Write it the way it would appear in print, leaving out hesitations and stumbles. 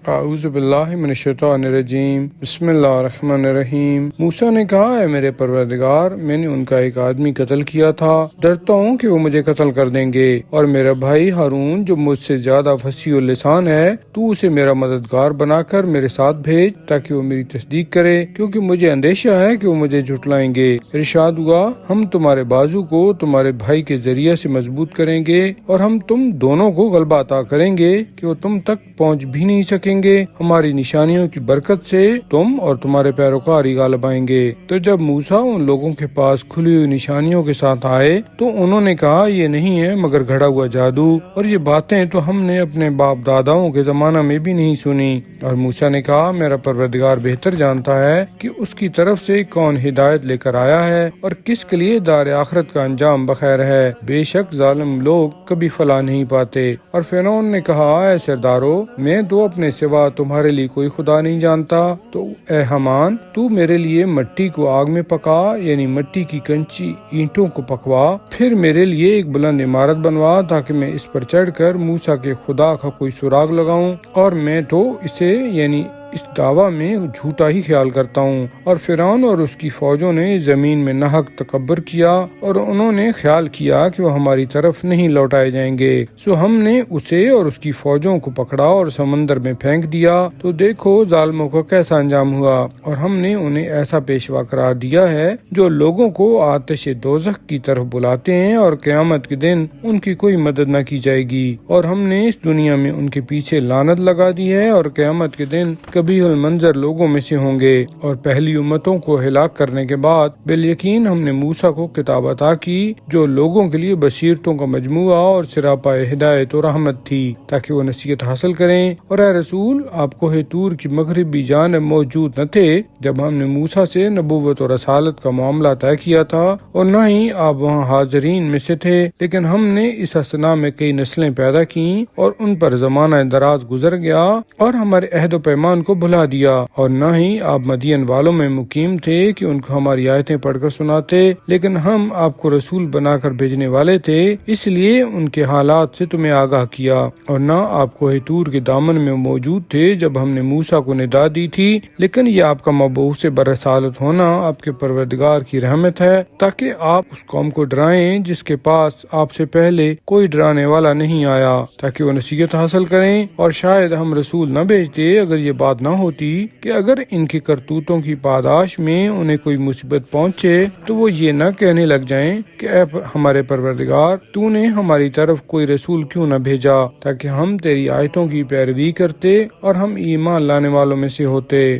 اعوذ باللہ من الشیطان الرجیم، بسم اللہ الرحمن الرحیم۔ موسیٰ نے کہا، اے میرے پروردگار، میں نے ان کا ایک آدمی قتل کیا تھا، ڈرتا ہوں کہ وہ مجھے قتل کر دیں گے، اور میرا بھائی ہارون جو مجھ سے زیادہ فصیح اللسان ہے، تو اسے میرا مددگار بنا کر میرے ساتھ بھیج تاکہ وہ میری تصدیق کرے، کیونکہ مجھے اندیشہ ہے کہ وہ مجھے جھٹلائیں گے۔ ارشاد ہوا، ہم تمہارے بازو کو تمہارے بھائی کے ذریعے سے مضبوط کریں گے، اور ہم تم دونوں کو غلبہ عطا کریں گے کہ وہ تم تک پہنچ بھی نہیں سکیں گے۔ ہماری نشانیوں کی برکت سے تم اور تمہارے پیروکار ہی غالب آئیں گے۔ تو جب موسیٰ ان لوگوں کے پاس کھلی ہوئی نشانیوں کے ساتھ آئے تو انہوں نے کہا، یہ نہیں ہے مگر گھڑا ہوا جادو، اور یہ باتیں تو ہم نے اپنے باپ داداؤں کے زمانہ میں بھی نہیں سنی۔ اور موسیٰ نے کہا، میرا پروردگار بہتر جانتا ہے کہ اس کی طرف سے کون ہدایت لے کر آیا ہے اور کس کے لیے دار آخرت کا انجام بخیر ہے۔ بے شک ظالم لوگ کبھی فلاح نہیں پاتے۔ اور فرعون نے کہا، اے سردارو، میں تو اپنے سوا تمہارے لیے کوئی خدا نہیں جانتا، تو اے حمان، تو میرے لیے مٹی کو آگ میں پکا، یعنی مٹی کی کنچی اینٹوں کو پکوا، پھر میرے لیے ایک بلند عمارت بنوا تاکہ میں اس پر چڑھ کر موسیٰ کے خدا کا کوئی سراغ لگاؤں، اور میں تو اسے یعنی اس دعویٰ میں جھوٹا ہی خیال کرتا ہوں۔ اور فرعون اور اس کی فوجوں نے زمین میں ناحق تکبر کیا، اور انہوں نے خیال کیا کہ وہ ہماری طرف نہیں لوٹائے جائیں گے، سو ہم نے اسے اور اس کی فوجوں کو پکڑا اور سمندر میں پھینک دیا۔ تو دیکھو ظالموں کا کیسا انجام ہوا، اور ہم نے انہیں ایسا پیشوا قرار دیا ہے جو لوگوں کو آتش دوزخ کی طرف بلاتے ہیں، اور قیامت کے دن ان کی کوئی مدد نہ کی جائے گی، اور ہم نے اس دنیا میں ان کے پیچھے لعنت لگا دی ہے، اور قیامت کے دن کبھی المنظر لوگوں میں سے ہوں گے۔ اور پہلی امتوں کو ہلاک کرنے کے بعد بالیقین ہم نے موسیٰ کو کتاب عطا کی جو لوگوں کے لیے بصیرتوں کا مجموعہ اور سراپا ہدایت و رحمت تھی، تاکہ وہ نصیحت حاصل کریں۔ اور اے رسول، آپ کوہ طور کی مغربی جانب موجود نہ تھے جب ہم نے موسیٰ سے نبوت اور رسالت کا معاملہ طے کیا تھا، اور نہ ہی آپ وہاں حاضرین میں سے تھے، لیکن ہم نے اس اثنا میں کئی نسلیں پیدا کی اور ان پر زمانہ دراز گزر گیا، اور ہمارے عہد و پیمان کو بھلا دیا، اور نہ ہی آپ مدین والوں میں مقیم تھے کہ ان کو ہماری آیتیں پڑھ کر سناتے، لیکن ہم آپ کو رسول بنا کر بھیجنے والے تھے، اس لیے ان کے حالات سے تمہیں آگاہ کیا۔ اور نہ آپ کوہ طور کے دامن میں موجود تھے جب ہم نے موسیٰ کو ندا دی تھی، لیکن یہ آپ کا مبعوث برسالت ہونا آپ کے پروردگار کی رحمت ہے، تاکہ آپ اس قوم کو ڈرائیں جس کے پاس آپ سے پہلے کوئی ڈرانے والا نہیں آیا، تاکہ وہ نصیحت حاصل کریں۔ اور شاید ہم رسول نہ بھیجتے اگر یہ بات نہ ہوتی کہ اگر ان کے کرتوتوں کی پاداش میں انہیں کوئی مصیبت پہنچے تو وہ یہ نہ کہنے لگ جائیں کہ اے ہمارے پروردگار، تو نے ہماری طرف کوئی رسول کیوں نہ بھیجا تاکہ ہم تیری آیتوں کی پیروی کرتے اور ہم ایمان لانے والوں میں سے ہوتے۔